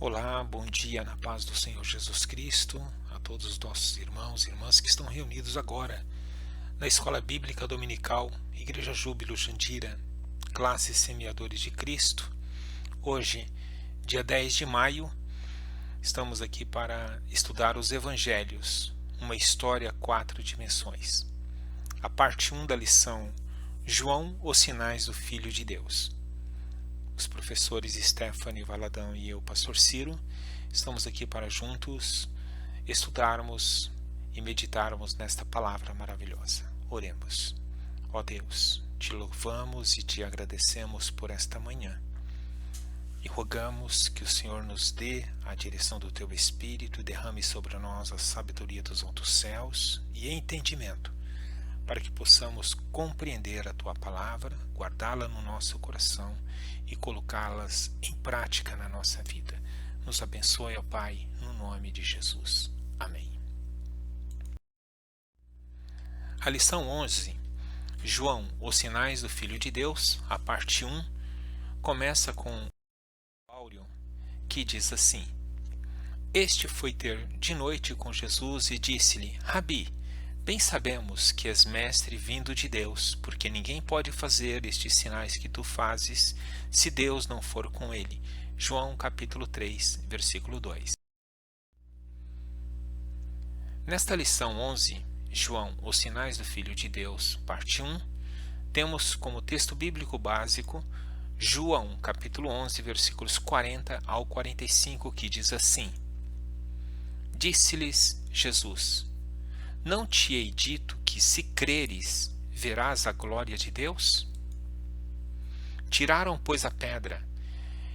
Olá, bom dia na paz do Senhor Jesus Cristo, a todos os nossos irmãos e irmãs que estão reunidos agora na Escola Bíblica Dominical, Igreja Júbilo Jandira, classe Semeadores de Cristo. Hoje, dia 10 de maio, estamos aqui para estudar os Evangelhos, uma história 4 dimensões. A parte 1 da lição, João, os sinais do Filho de Deus. Os professores Stephanie Valadão e eu, pastor Ciro, estamos aqui para juntos estudarmos e meditarmos nesta palavra maravilhosa. Oremos. Ó Deus, te louvamos e te agradecemos por esta manhã. E rogamos que o Senhor nos dê a direção do teu Espírito e derrame sobre nós a sabedoria dos altos céus e entendimento, para que possamos compreender a tua palavra, guardá-la no nosso coração e colocá-las em prática na nossa vida. Nos abençoe, ó Pai, no nome de Jesus. Amém. A lição 11, João, os sinais do Filho de Deus, a parte 1, começa com Áureo, que diz assim: Este foi ter de noite com Jesus e disse-lhe: Rabi, bem sabemos que és mestre vindo de Deus, porque ninguém pode fazer estes sinais que tu fazes, se Deus não for com ele. João capítulo 3, versículo 2. Nesta lição 11, João, os sinais do Filho de Deus, parte 1, temos como texto bíblico básico João capítulo 11, versículos 40 ao 45, que diz assim: Disse-lhes Jesus: Não te hei dito que, se creres, verás a glória de Deus? Tiraram, pois, a pedra.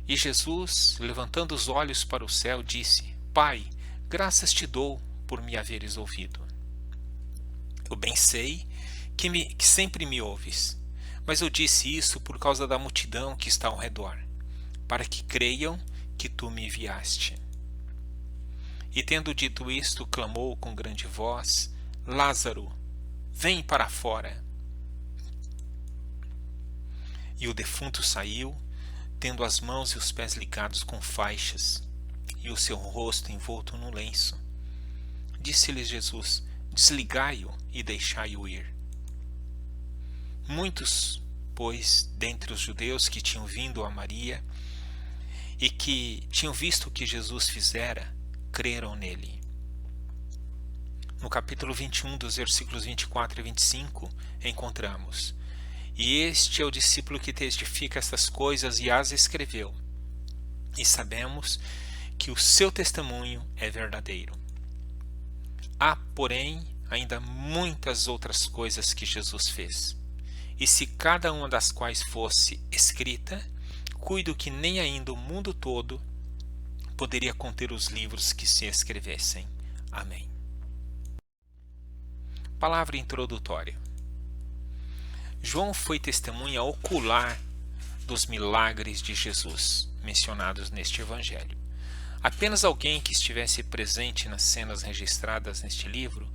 E Jesus, levantando os olhos para o céu, disse: Pai, graças te dou por me haveres ouvido. Eu bem sei que sempre me ouves, mas eu disse isso por causa da multidão que está ao redor, para que creiam que tu me enviaste. E tendo dito isto, clamou com grande voz: Lázaro, vem para fora. E o defunto saiu, tendo as mãos e os pés ligados com faixas, e o seu rosto envolto no lenço. Disse-lhes Jesus: Desligai-o e deixai-o ir. Muitos, pois, dentre os judeus que tinham vindo a Maria e que tinham visto o que Jesus fizera, creram nele. No capítulo 21, dos versículos 24 e 25, encontramos: E este é o discípulo que testifica estas coisas e as escreveu. E sabemos que o seu testemunho é verdadeiro. Há, porém, ainda muitas outras coisas que Jesus fez. E se cada uma das quais fosse escrita, cuido que nem ainda o mundo todo poderia conter os livros que se escrevessem. Amém. Palavra introdutória. João foi testemunha ocular dos milagres de Jesus, mencionados neste evangelho. Apenas alguém que estivesse presente nas cenas registradas neste livro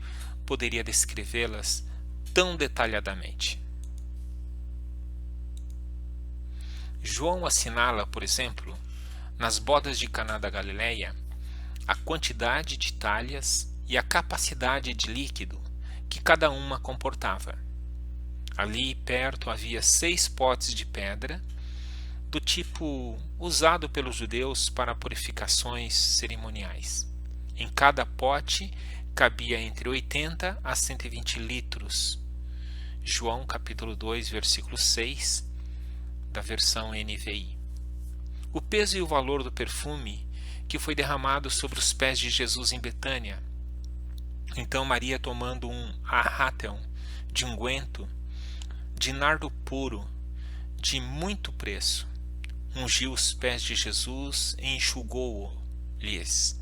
poderia descrevê-las tão detalhadamente. João assinala, por exemplo, nas bodas de Caná da Galileia, a quantidade de talhas e a capacidade de líquido que cada uma comportava. Ali perto havia 6 potes de pedra, do tipo usado pelos judeus para purificações cerimoniais. Em cada pote cabia entre 80 a 120 litros. João capítulo 2, versículo 6, da versão NVI. O peso e o valor do perfume que foi derramado sobre os pés de Jesus em Betânia. Então Maria, tomando um arrátel de unguento de nardo puro, de muito preço, ungiu os pés de Jesus e enxugou-lhes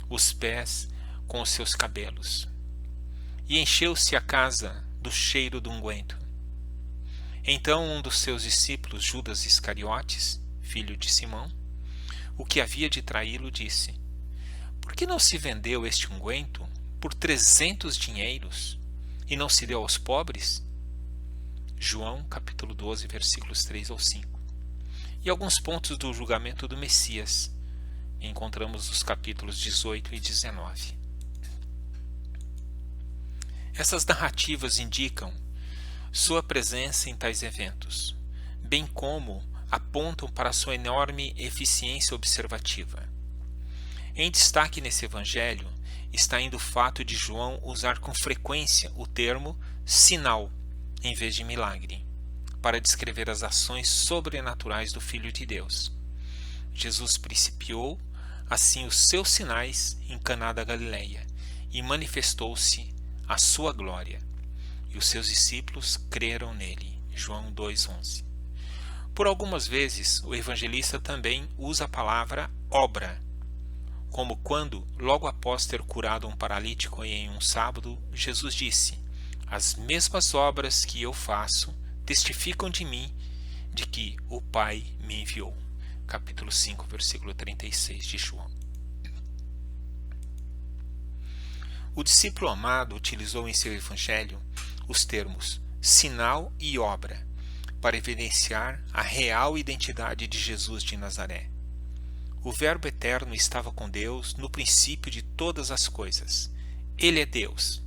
os pés com os seus cabelos. E encheu-se a casa do cheiro do unguento. Então um dos seus discípulos, Judas Iscariotes, filho de Simão, o que havia de traí-lo, disse: Por que não se vendeu este unguento por 300 dinheiros e não se deu aos pobres? João capítulo 12, versículos 3 ao 5. E alguns pontos do julgamento do Messias, Encontramos os capítulos 18 e 19. Essas narrativas indicam sua presença em tais eventos, bem como apontam para sua enorme eficiência observativa. Em destaque nesse evangelho está ainda o fato de João usar com frequência o termo sinal em vez de milagre, para descrever as ações sobrenaturais do Filho de Deus. Jesus principiou assim os seus sinais em Caná da Galileia e manifestou-se a sua glória, e os seus discípulos creram nele. João 2,11. Por algumas vezes, o evangelista também usa a palavra obra, como quando, logo após ter curado um paralítico em um sábado, Jesus disse: as mesmas obras que eu faço testificam de mim, de que o Pai me enviou. Capítulo 5, versículo 36 de João. O discípulo amado utilizou em seu evangelho os termos sinal e obra para evidenciar a real identidade de Jesus de Nazaré. O Verbo eterno estava com Deus no princípio de todas as coisas. Ele é Deus.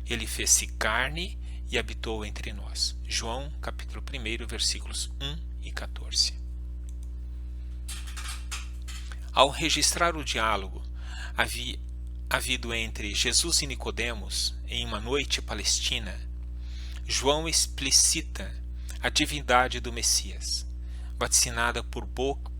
Ele fez-se carne e habitou entre nós. João, capítulo 1, versículos 1 e 14. Ao registrar o diálogo havido entre Jesus e Nicodemos em uma noite palestina, João explicita a divindade do Messias, vaticinada por boca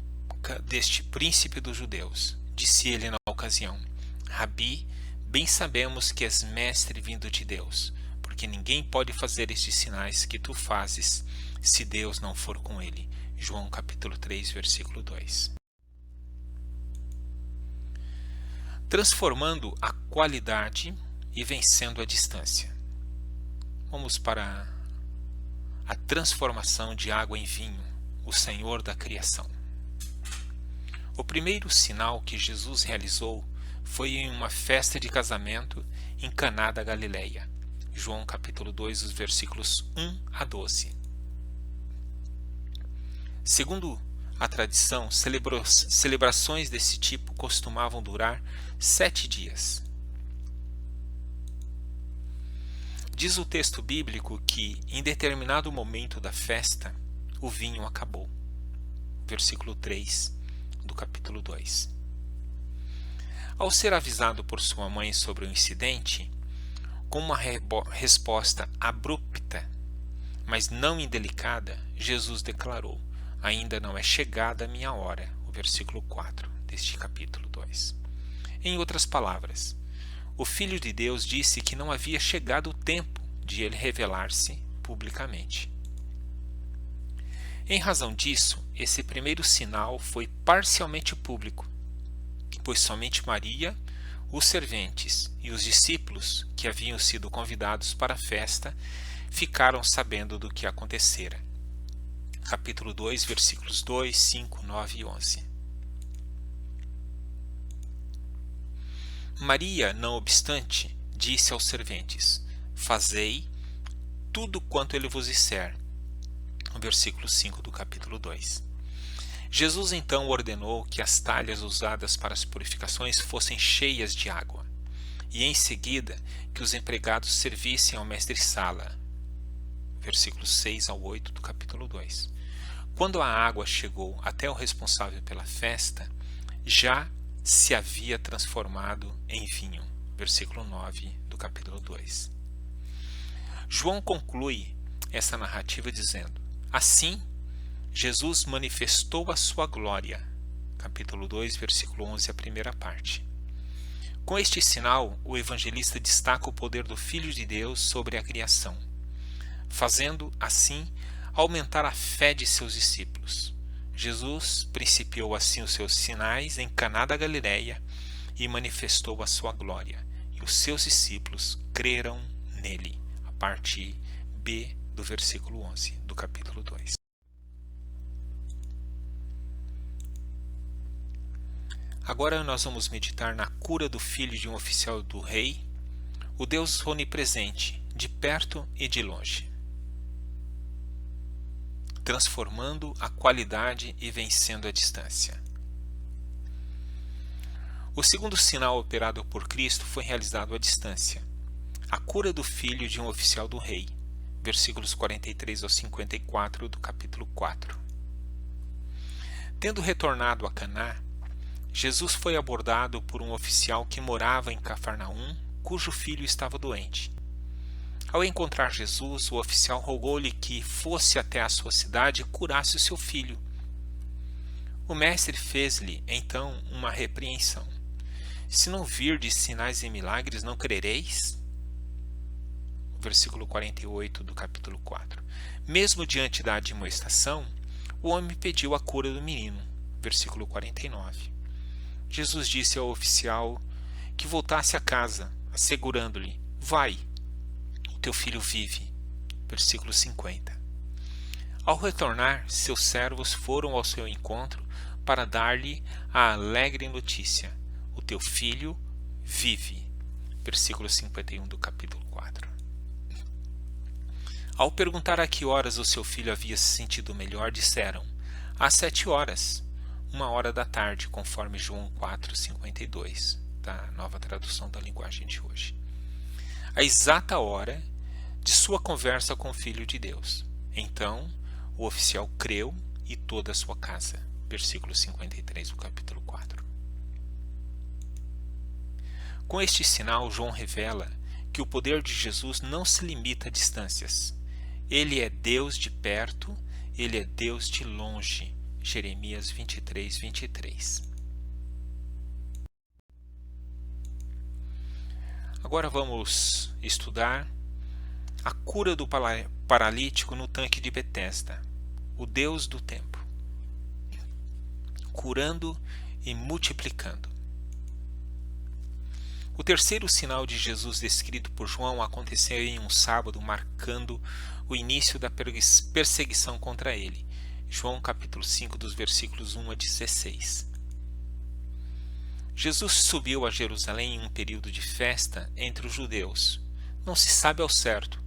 deste príncipe dos judeus. Disse ele na ocasião: Rabi, bem sabemos que és mestre vindo de Deus, porque ninguém pode fazer estes sinais que tu fazes, se Deus não for com ele. João capítulo 3, versículo 2. Transformando a qualidade e vencendo a distância. Vamos para a transformação de água em vinho, o Senhor da criação. O primeiro sinal que Jesus realizou foi em uma festa de casamento em Caná da Galileia. João capítulo 2, os versículos 1 a 12. Segundo a tradição, celebrações desse tipo costumavam durar 7 dias. Diz o texto bíblico que, em determinado momento da festa, o vinho acabou. Versículo 3 do capítulo 2. Ao ser avisado por sua mãe sobre o incidente, com uma resposta abrupta, mas não indelicada, Jesus declarou: ainda não é chegada a minha hora. O versículo 4 deste capítulo 2. Em outras palavras, o Filho de Deus disse que não havia chegado o tempo de ele revelar-se publicamente. Em razão disso, esse primeiro sinal foi parcialmente público, pois somente Maria, os serventes e os discípulos que haviam sido convidados para a festa ficaram sabendo do que acontecera. Capítulo 2, versículos 2, 5, 9 e 11. Maria, não obstante, disse aos serventes: fazei tudo quanto ele vos disser. No versículo 5 do capítulo 2. Jesus então ordenou que as talhas usadas para as purificações fossem cheias de água, e em seguida que os empregados servissem ao mestre-sala. Versículos 6 ao 8 do capítulo 2. Quando a água chegou até o responsável pela festa, já se havia transformado em vinho. Versículo 9 do capítulo 2. João conclui essa narrativa dizendo: assim, Jesus manifestou a sua glória. Capítulo 2, versículo 11, a primeira parte. Com este sinal, o evangelista destaca o poder do Filho de Deus sobre a criação, fazendo, assim, aumentar a fé de seus discípulos. Jesus principiou assim os seus sinais em Caná da Galileia e manifestou a sua glória, e os seus discípulos creram nele. A parte B do versículo 11 do capítulo 2. Agora nós vamos meditar na cura do filho de um oficial do rei, o Deus onipresente, de perto e de longe, transformando a qualidade e vencendo a distância. O segundo sinal operado por Cristo foi realizado à distância. A cura do filho de um oficial do rei. Versículos 43 ao 54 do capítulo 4. Tendo retornado a Caná, Jesus foi abordado por um oficial que morava em Cafarnaum, cujo filho estava doente. Ao encontrar Jesus, o oficial rogou-lhe que fosse até a sua cidade e curasse o seu filho. O mestre fez-lhe, então, uma repreensão. Se não virdes sinais e milagres, não crereis? Versículo 48 do capítulo 4. Mesmo diante da admoestação, o homem pediu a cura do menino. Versículo 49. Jesus disse ao oficial que voltasse a casa, assegurando-lhe: vai, o teu filho vive. Versículo 50. Ao retornar, seus servos foram ao seu encontro para dar-lhe a alegre notícia: o teu filho vive. Versículo 51 do capítulo 4. Ao perguntar a que horas o seu filho havia se sentido melhor, disseram: às 7 horas, 1h da tarde, conforme João 4,52, da Nova Tradução da Linguagem de hoje. A exata hora de sua conversa com o Filho de Deus. Então, o oficial creu e toda a sua casa. Versículo 53 do capítulo 4. Com este sinal, João revela que o poder de Jesus não se limita a distâncias. Ele é Deus de perto, ele é Deus de longe. Jeremias 23, 23. Agora vamos estudar a cura do paralítico no tanque de Betesda, o Deus do tempo, curando e multiplicando. O terceiro sinal de Jesus descrito por João aconteceu em um sábado, marcando o início da perseguição contra ele. João capítulo 5, dos versículos 1 a 16. Jesus subiu a Jerusalém em um período de festa entre os judeus. Não se sabe ao certo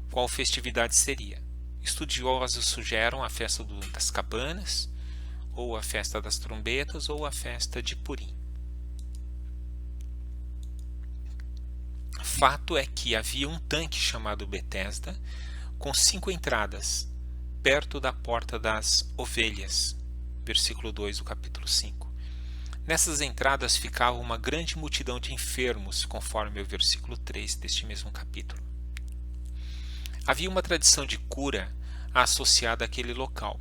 qual festividade seria. Estudiosos sugerem a festa das cabanas, ou a festa das trombetas, ou a festa de Purim. Fato é que havia um tanque chamado Betesda, com 5 entradas, perto da porta das ovelhas, versículo 2 do capítulo 5. Nessas entradas ficava uma grande multidão de enfermos, conforme o versículo 3 deste mesmo capítulo. Havia uma tradição de cura associada àquele local.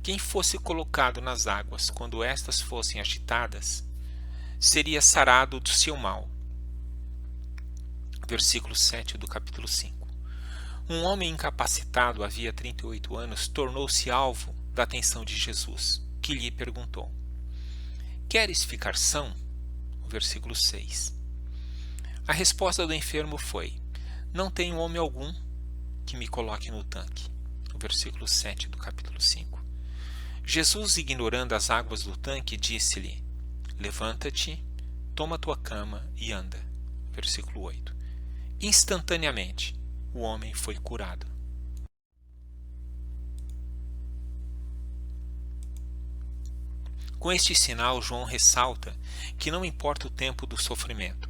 Quem fosse colocado nas águas quando estas fossem agitadas, seria sarado do seu mal. Versículo 7 do capítulo 5. Um homem incapacitado havia 38 anos tornou-se alvo da atenção de Jesus, que lhe perguntou: queres ficar são? Versículo 6. A resposta do enfermo foi: não tenho homem algum que me coloque no tanque. Versículo 7 do capítulo 5. Jesus, ignorando as águas do tanque, disse-lhe: levanta-te, toma tua cama e anda. Versículo 8. Instantaneamente, o homem foi curado. Com este sinal, João ressalta que não importa o tempo do sofrimento.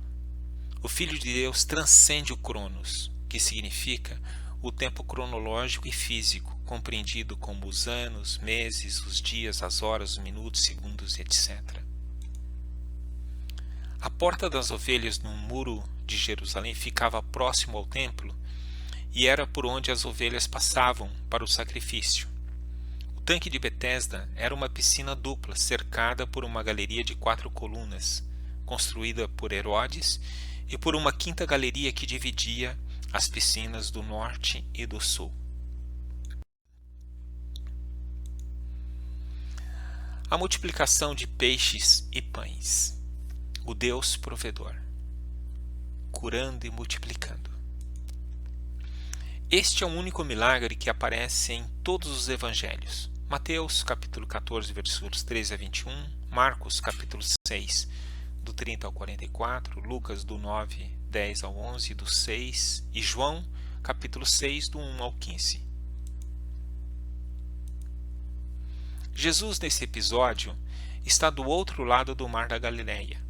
O Filho de Deus transcende o cronos, que significa o tempo cronológico e físico, compreendido como os anos, meses, os dias, as horas, os minutos, segundos, etc. A porta das ovelhas no muro de Jerusalém ficava próximo ao templo e era por onde as ovelhas passavam para o sacrifício. O tanque de Betesda era uma piscina dupla cercada por uma galeria de 4 colunas, construída por Herodes, e por uma quinta galeria que dividia as piscinas do norte e do sul. A multiplicação de peixes e pães. O Deus provedor, curando e multiplicando. Este é o único milagre que aparece em todos os evangelhos. Mateus, capítulo 14, versículos 13 a 21, Marcos, capítulo 6, do 30 ao 44, Lucas, do 9, 10 ao 11, do 6, e João, capítulo 6, do 1 ao 15. Jesus, nesse episódio, está do outro lado do mar da Galileia.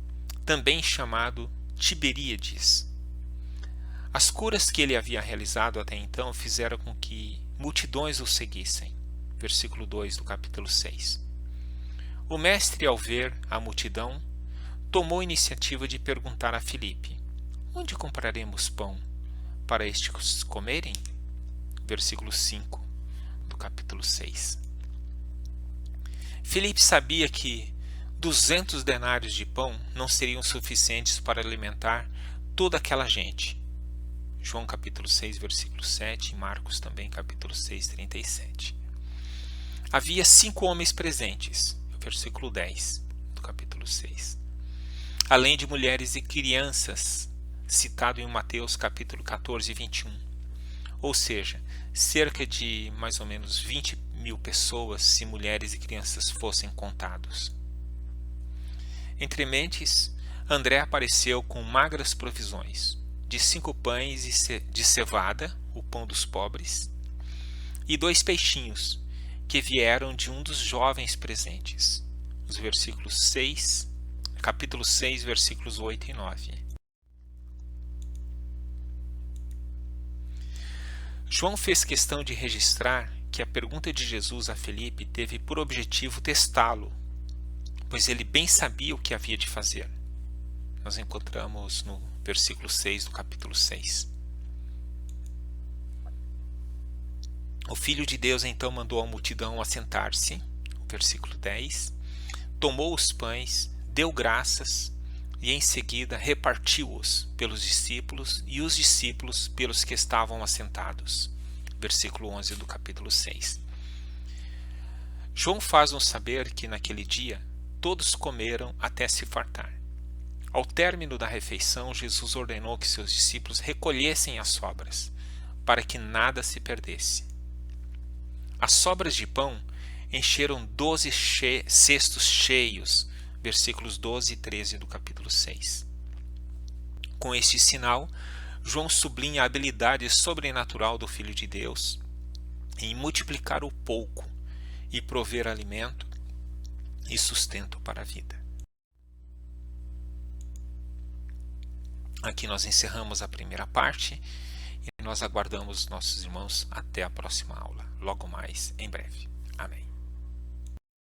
também chamado Tiberíades. As curas que ele havia realizado até então fizeram com que multidões o seguissem. Versículo 2 do capítulo 6. O mestre, ao ver a multidão, tomou a iniciativa de perguntar a Filipe: onde compraremos pão para estes comerem? Versículo 5 do capítulo 6. Filipe sabia que 200 denários de pão não seriam suficientes para alimentar toda aquela gente. João capítulo 6, versículo 7, e Marcos também capítulo 6, 37. Havia 5 homens presentes, versículo 10 do capítulo 6. Além de mulheres e crianças, citado em Mateus capítulo 14 e 21. Ou seja, cerca de mais ou menos 20.000 pessoas, se mulheres e crianças fossem contados. Entre mentes, André apareceu com magras provisões, de 5 pães de cevada, o pão dos pobres, e 2 peixinhos, que vieram de um dos jovens presentes. Os versículos 6, capítulo 6, versículos 8 e 9. João fez questão de registrar que a pergunta de Jesus a Filipe teve por objetivo testá-lo, pois ele bem sabia o que havia de fazer. Nós encontramos no versículo 6 do capítulo 6. O Filho de Deus então mandou a multidão assentar-se, versículo 10, tomou os pães, deu graças e em seguida repartiu-os pelos discípulos e os discípulos pelos que estavam assentados. Versículo 11 do capítulo 6. João faz-nos saber que naquele dia todos comeram até se fartar. Ao término da refeição, Jesus ordenou que seus discípulos recolhessem as sobras, para que nada se perdesse. As sobras de pão encheram 12 cestos cheios, versículos 12 e 13 do capítulo 6. Com este sinal, João sublinha a habilidade sobrenatural do Filho de Deus em multiplicar o pouco e prover alimento e sustento para a vida. Aqui nós encerramos a primeira parte e nós aguardamos nossos irmãos até a próxima aula, logo mais, em breve. Amém.